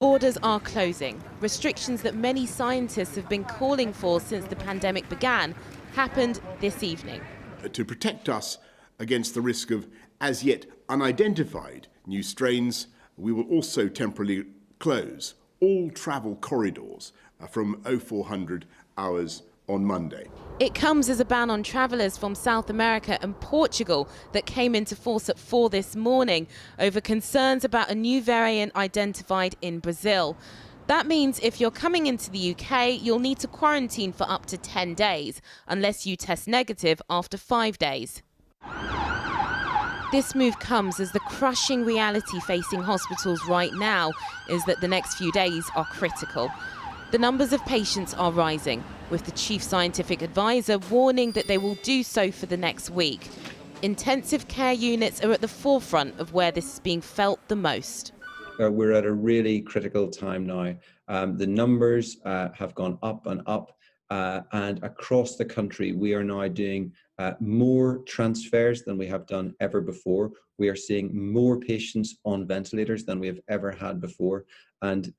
Borders are closing. Restrictions that many scientists have been calling for since the pandemic began happened this evening. To protect us against the risk of as yet unidentified new strains, we will also temporarily close all travel corridors from 0400 hours on Monday. It comes as a ban on travellers from South America and Portugal that came into force at 4 this morning over concerns about a new variant identified in Brazil. That means if you're coming into the UK, you'll need to quarantine for up to 10 days, unless you test negative after 5 days. This move comes as the crushing reality facing hospitals right now is that the next few days are critical. The numbers of patients are rising, with the chief scientific advisor warning that they will do so for the next week. Intensive care units are at the forefront of where this is being felt the most. We're at a really critical time now. The numbers have gone up and up, and across the country we are now doing more transfers than we have done ever before. We are seeing more patients on ventilators than we have ever had before, and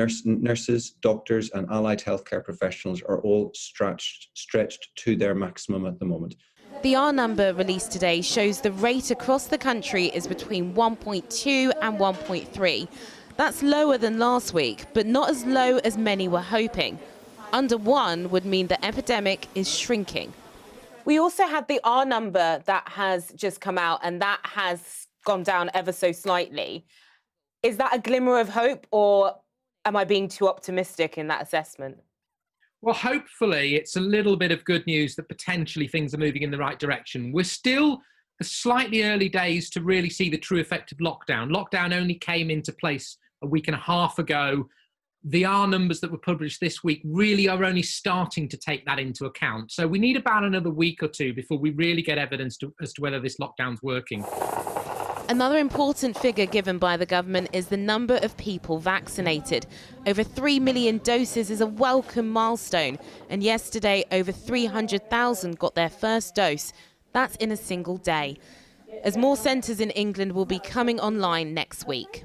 nurses, doctors and allied healthcare professionals are all stretched to their maximum at the moment. The R number released today shows the rate across the country is between 1.2 and 1.3. That's lower than last week, but not as low as many were hoping. Under 1 would mean the epidemic is shrinking. We also had the R number that has just come out, and that has gone down ever so slightly. Is that a glimmer of hope, or am I being too optimistic in that assessment? Well, hopefully it's a little bit of good news that potentially things are moving in the right direction. We're still the slightly early days to really see the true effect of lockdown. Lockdown only came into place a week and a half ago. The R numbers that were published this week really are only starting to take that into account. So we need about another week or two before we really get evidence as to whether this lockdown's working. Another important figure given by the government is the number of people vaccinated. Over 3 million doses is a welcome milestone, and yesterday over 300,000 got their first dose. That's in a single day. As more centres in England will be coming online next week.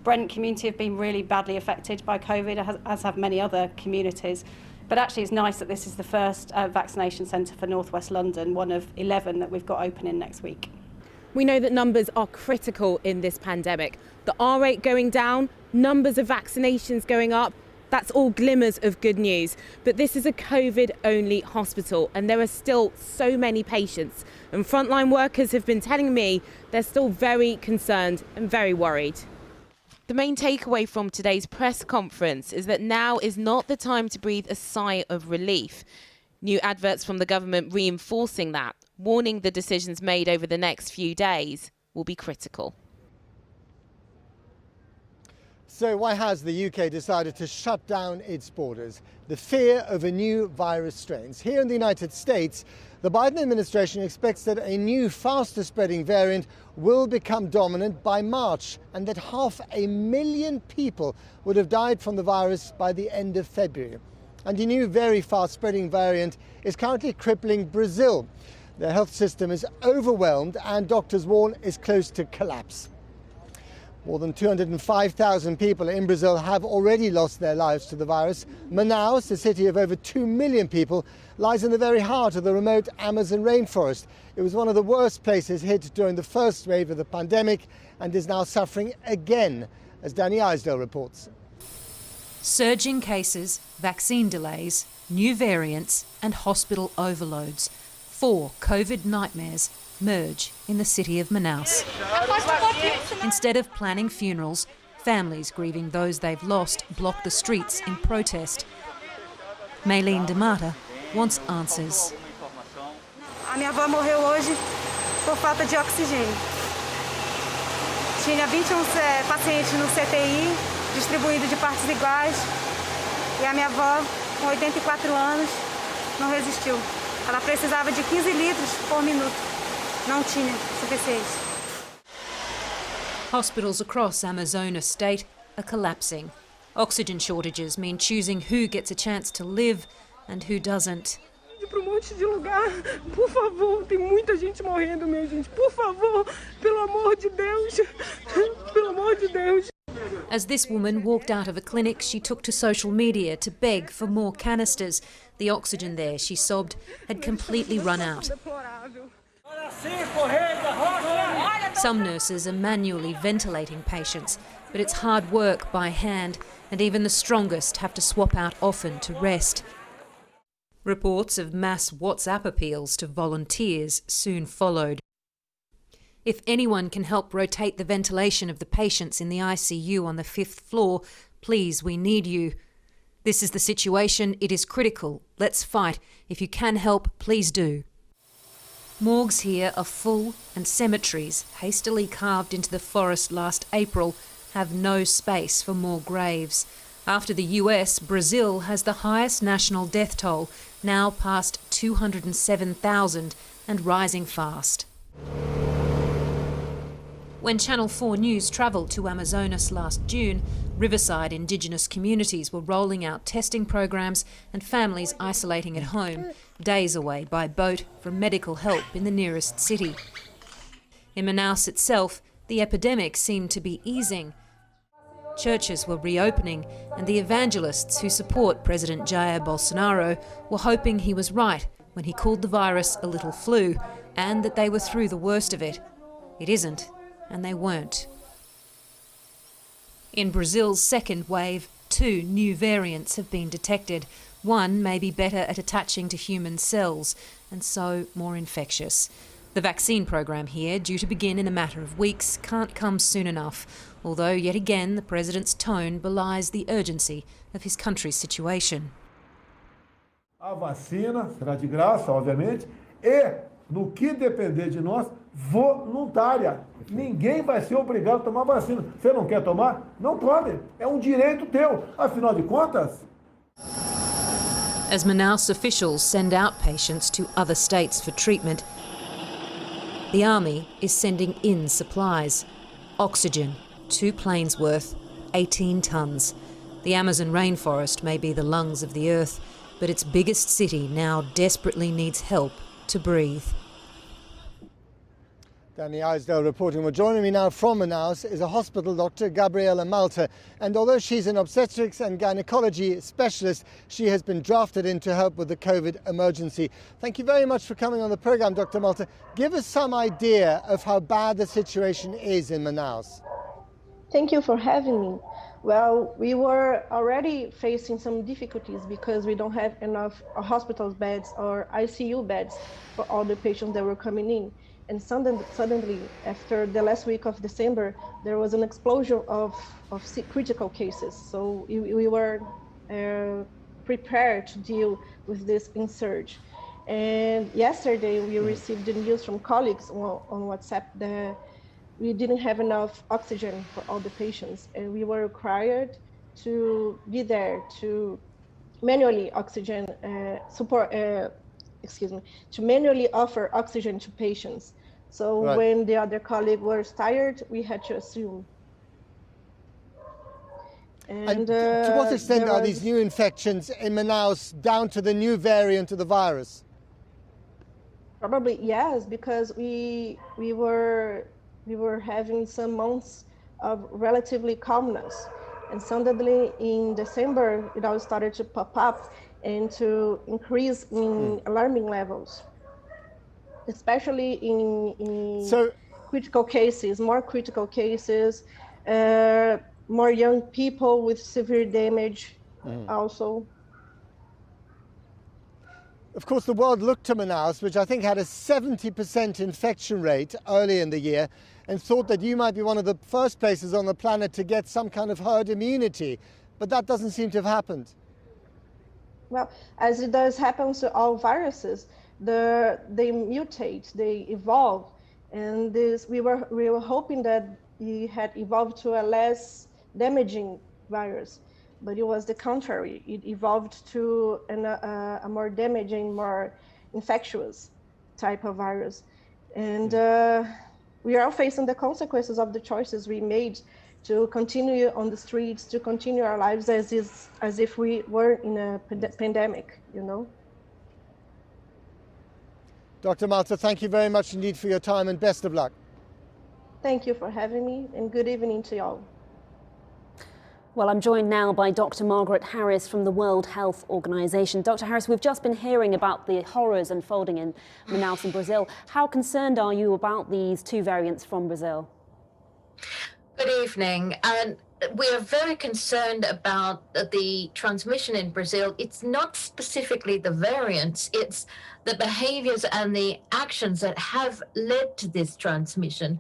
Brent community have been really badly affected by COVID, as have many other communities. But actually it's nice that this is the first vaccination centre for North West London, one of 11 that we've got opening next week. We know that numbers are critical in this pandemic. The R rate going down, numbers of vaccinations going up, that's all glimmers of good news. But this is a COVID-only hospital, and there are still so many patients. And frontline workers have been telling me they're still very concerned and very worried. The main takeaway from today's press conference is that now is not the time to breathe a sigh of relief. New adverts from the government reinforcing that, warning the decisions made over the next few days will be critical. So why has the UK decided to shut down its borders? The fear of a new virus strains. Here in the United States, the Biden administration expects that a new, faster spreading variant will become dominant by March, and that 500,000 people would have died from the virus by the end of February. And a new, very fast spreading variant is currently crippling Brazil. Their health system is overwhelmed and doctors warn is close to collapse. More than 205,000 people in Brazil have already lost their lives to the virus. Manaus, a city of over 2 million people, lies in the very heart of the remote Amazon rainforest. It was one of the worst places hit during the first wave of the pandemic and is now suffering again, as Danny Isdale reports. Surging cases, vaccine delays, new variants and hospital overloads. 4 COVID nightmares merge in the city of Manaus. Instead of planning funerals, families grieving those they've lost block the streets in protest. Maylene DeMata wants answers. A minha avó morreu hoje por falta de oxigênio. Tinha 21 pacientes no CTI, distribuído de partes iguais, e a minha avó, com 84 anos, não resistiu. Ela precisava de 15 litros por minuto. Não tinha suficiente. Hospitals across Amazonas state are collapsing. Oxygen shortages mean choosing who gets a chance to live and who doesn't. ir para monte de lugar. Por favor, tem muita gente morrendo, minha gente. Por favor, pelo amor de Deus. Pelo amor de Deus. As this woman walked out of a clinic, she took to social media to beg for more canisters. The oxygen there, she sobbed, had completely run out. Some nurses are manually ventilating patients, but it's hard work by hand, and even the strongest have to swap out often to rest. Reports of mass WhatsApp appeals to volunteers soon followed. If anyone can help rotate the ventilation of the patients in the ICU on the 5th floor, please, we need you. This is the situation. It is critical. Let's fight. If you can help, please do. Morgues here are full, and cemeteries, hastily carved into the forest last April, have no space for more graves. After the US, Brazil has the highest national death toll, now past 207,000 and rising fast. When Channel 4 News travelled to Amazonas last June, riverside Indigenous communities were rolling out testing programs and families isolating at home, days away by boat from medical help in the nearest city. In Manaus itself, the epidemic seemed to be easing. Churches were reopening, and the evangelists who support President Jair Bolsonaro were hoping he was right when he called the virus a little flu and that they were through the worst of it. It isn't. And they weren't. In Brazil's second wave, 2 new variants have been detected. One may be better at attaching to human cells, and so more infectious. The vaccine program here, due to begin in a matter of weeks, can't come soon enough, although yet again the president's tone belies the urgency of his country's situation. A vacina será de graça, obviamente, e, no que depender de nós, voluntária. Ninguém vai ser obrigado a tomar vacina. Você não quer tomar? Não pode. É um direito teu. Afinal de contas... As Manaus officials send out patients to other states for treatment, the army is sending in supplies. Oxygen, 2 planes worth, 18 tonnes. The Amazon rainforest may be the lungs of the earth, but its biggest city now desperately needs help to breathe. Danny Isdale reporting. Well, joining me now from Manaus is a hospital Dr Gabriella Malta, and although she's an obstetrics and gynecology specialist, she has been drafted in to help with the COVID emergency. Thank you very much for coming on the programme, Dr Malta. Give us some idea of how bad the situation is in Manaus. Thank you for having me. Well, we were already facing some difficulties because we don't have enough hospital beds or ICU beds for all the patients that were coming in. And suddenly, after the last week of December, there was an explosion of critical cases. So we were prepared to deal with this surge. And yesterday, we received the news from colleagues on WhatsApp that we didn't have enough oxygen for all the patients. And we were required to be there to manually to manually offer oxygen to patients. So right. When the other colleague was tired, we had to assume. And to what extent are these new infections in Manaus down to the new variant of the virus? Probably yes, because we were having some months of relatively calmness, and suddenly in December it all started to pop up and to increase in alarming levels, especially in critical cases, more critical cases, more young people with severe damage also. Of course, the world looked to Manaus, which I think had a 70% infection rate early in the year, and thought that you might be one of the first places on the planet to get some kind of herd immunity. But that doesn't seem to have happened. Well, as it does happen to all viruses, they mutate, they evolve, and we were hoping that it had evolved to a less damaging virus, but it was the contrary. It evolved to a more damaging, more infectious type of virus, and we are all facing the consequences of the choices we made to continue on the streets, to continue our lives as if we were in a pandemic, you know? Dr. Malta, thank you very much indeed for your time and best of luck. Thank you for having me, and good evening to y'all. Well, I'm joined now by Dr Margaret Harris from the World Health Organization. Dr Harris, we've just been hearing about the horrors unfolding in Manaus in Brazil. How concerned are you about these two variants from Brazil? Good evening. We are very concerned about the transmission in Brazil. It's not specifically the variants, it's the behaviors and the actions that have led to this transmission.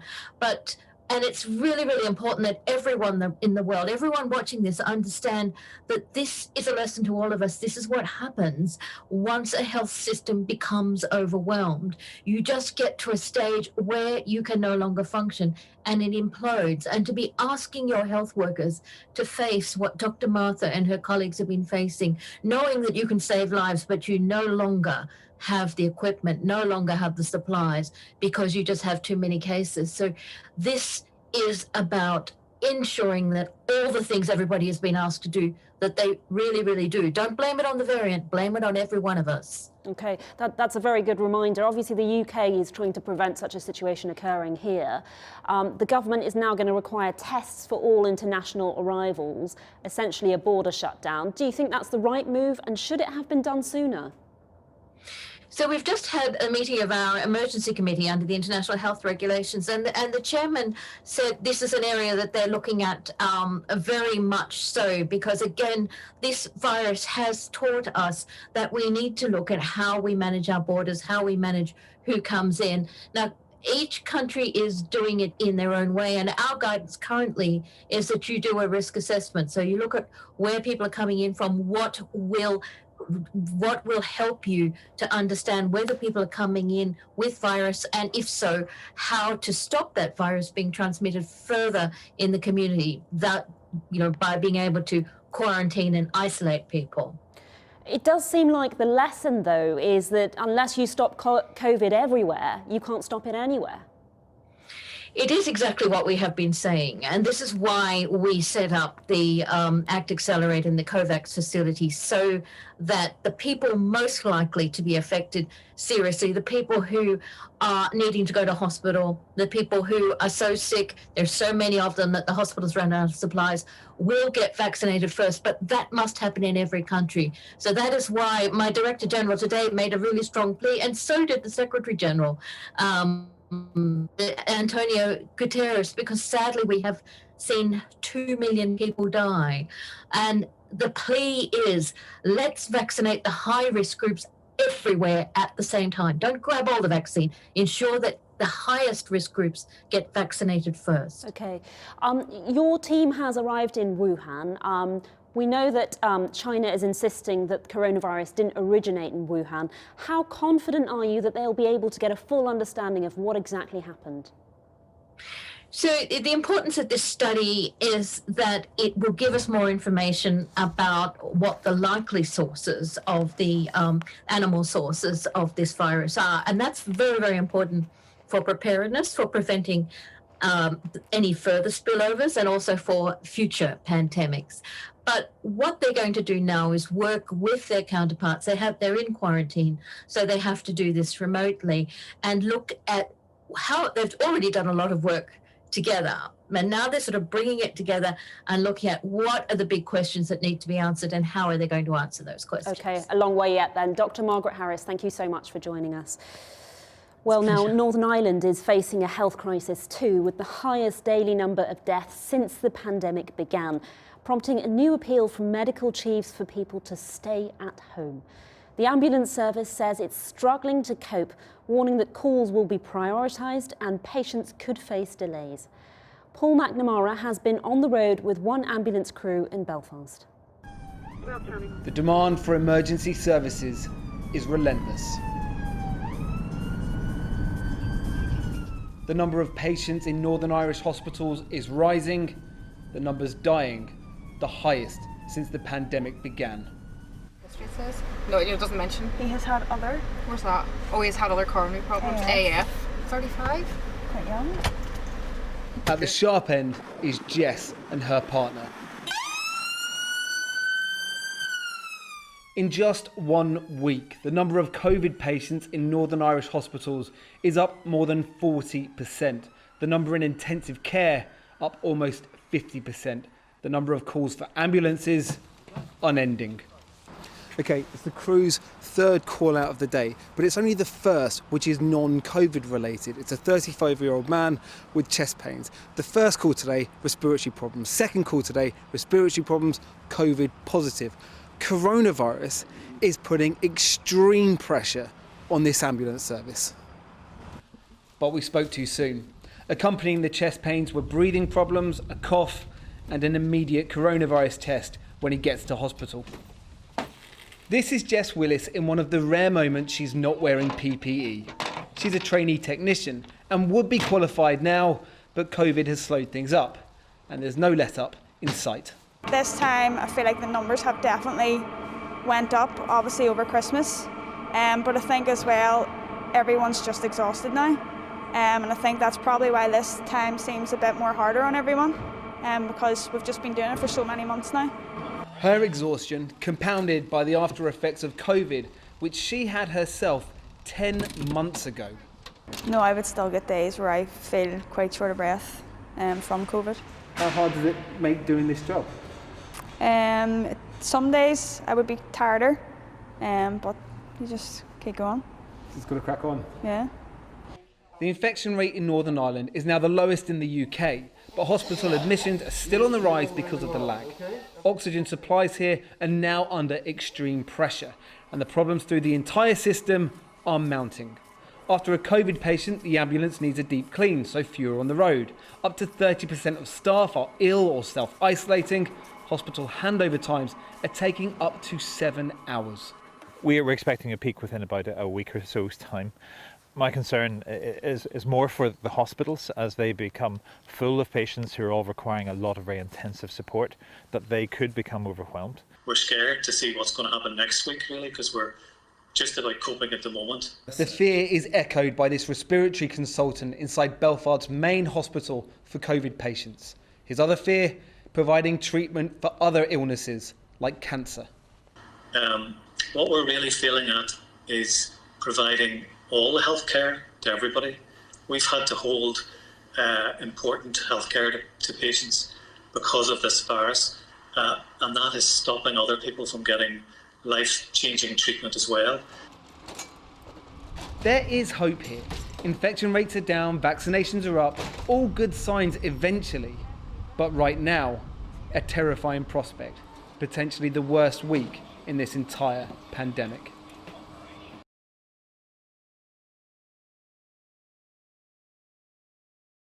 And it's really, really important that everyone in the world, everyone watching this, understand that this is a lesson to all of us. This is what happens once a health system becomes overwhelmed. You just get to a stage where you can no longer function and it implodes. And to be asking your health workers to face what Dr. Martha and her colleagues have been facing, knowing that you can save lives, but you no longer have the equipment, no longer have the supplies because you just have too many cases. So this is about ensuring that all the things everybody has been asked to do, that they really, really do. Don't blame it on the variant, blame it on every one of us. Okay, that's a very good reminder. Obviously, the UK is trying to prevent such a situation occurring here. The government is now going to require tests for all international arrivals, essentially a border shutdown. Do you think that's the right move, and should it have been done sooner? So we've just had a meeting of our emergency committee under the international health regulations, and the chairman said this is an area that they're looking at very much so, because again, this virus has taught us that we need to look at how we manage our borders, how we manage who comes in. Now, each country is doing it in their own way, and our guidance currently is that you do a risk assessment. So you look at where people are coming in from, what will help you to understand whether people are coming in with virus, and if so, how to stop that virus being transmitted further in the community, that, by being able to quarantine and isolate people. It does seem like the lesson, though, is that unless you stop COVID everywhere, you can't stop it anywhere. It is exactly what we have been saying, and this is why we set up the ACT Accelerate and the COVAX facility, so that the people most likely to be affected seriously, the people who are needing to go to hospital, the people who are so sick, there's so many of them that the hospitals run out of supplies, will get vaccinated first, but that must happen in every country. So that is why my Director General today made a really strong plea, and so did the Secretary General, Antonio Guterres, because sadly we have seen 2 million people die. And the plea is, let's vaccinate the high-risk groups everywhere at the same time. Don't grab all the vaccine. Ensure that the highest risk groups get vaccinated first. Okay. Your team has arrived in Wuhan. We know that China is insisting that coronavirus didn't originate in Wuhan. How confident are you that they'll be able to get a full understanding of what exactly happened? So the importance of this study is that it will give us more information about what the likely sources of the animal sources of this virus are. And that's very, very important for preparedness, for preventing any further spillovers, and also for future pandemics. But what they're going to do now is work with their counterparts. They're in quarantine, so they have to do this remotely, and look at how they've already done a lot of work together. And now they're sort of bringing it together and looking at what are the big questions that need to be answered and how are they going to answer those questions. Okay, a long way yet then. Dr. Margaret Harris, thank you so much for joining us. Well, now, Northern Ireland is facing a health crisis too, with the highest daily number of deaths since the pandemic began, prompting a new appeal from medical chiefs for people to stay at home. The ambulance service says it's struggling to cope, warning that calls will be prioritised and patients could face delays. Paul McNamara has been on the road with one ambulance crew in Belfast. The demand for emergency services is relentless. The number of patients in Northern Irish hospitals is rising, the numbers dying the highest since the pandemic began. History says? No, it doesn't mention. He has had other. Where's that? Oh, he's had other coronary problems. AF. 35? Quite young. At the sharp end is Jess and her partner. In just 1 week, the number of COVID patients in Northern Irish hospitals is up more than 40%. The number in intensive care up almost 50%. The number of calls for ambulances unending. Okay, it's the crew's third call out of the day, but it's only the first, which is non-COVID related. It's a 35-year-old man with chest pains. The first call today, respiratory problems. Second call today, respiratory problems, COVID positive. Coronavirus is putting extreme pressure on this ambulance service. But we spoke too soon. Accompanying the chest pains were breathing problems, a cough, and an immediate coronavirus test when he gets to hospital. This is Jess Willis in one of the rare moments she's not wearing PPE. She's a trainee technician and would be qualified now, but COVID has slowed things up, and there's no let-up in sight. This time I feel like the numbers have definitely went up, obviously over Christmas, but I think as well everyone's just exhausted now, and I think that's probably why this time seems a bit more harder on everyone, because we've just been doing it for so many months now. Her exhaustion compounded by the after effects of COVID, which she had herself 10 months ago. No, I would still get days where I feel quite short of breath from COVID. How hard does it make doing this job? Some days I would be tireder, but you just keep going. Just got to crack on. Yeah. The infection rate in Northern Ireland is now the lowest in the UK, but hospital admissions are still on the rise because of the lag. Oxygen supplies here are now under extreme pressure, and the problems through the entire system are mounting. After a COVID patient, the ambulance needs a deep clean, so fewer on the road. Up to 30% of staff are ill or self-isolating. Hospital handover times are taking up to 7 hours. We're expecting a peak within about a week or so's time. My concern is more for the hospitals as they become full of patients who are all requiring a lot of very intensive support, that they could become overwhelmed. We're scared to see what's going to happen next week, really, because we're just about coping at the moment. The fear is echoed by this respiratory consultant inside Belfast's main hospital for COVID patients. His other fear, providing treatment for other illnesses like cancer. What we're really feeling at is providing all the healthcare to everybody. We've had to hold important healthcare to patients because of this virus, and that is stopping other people from getting life-changing treatment as well. There is hope here. Infection rates are down, vaccinations are up, all good signs eventually. But right now, a terrifying prospect, potentially the worst week in this entire pandemic.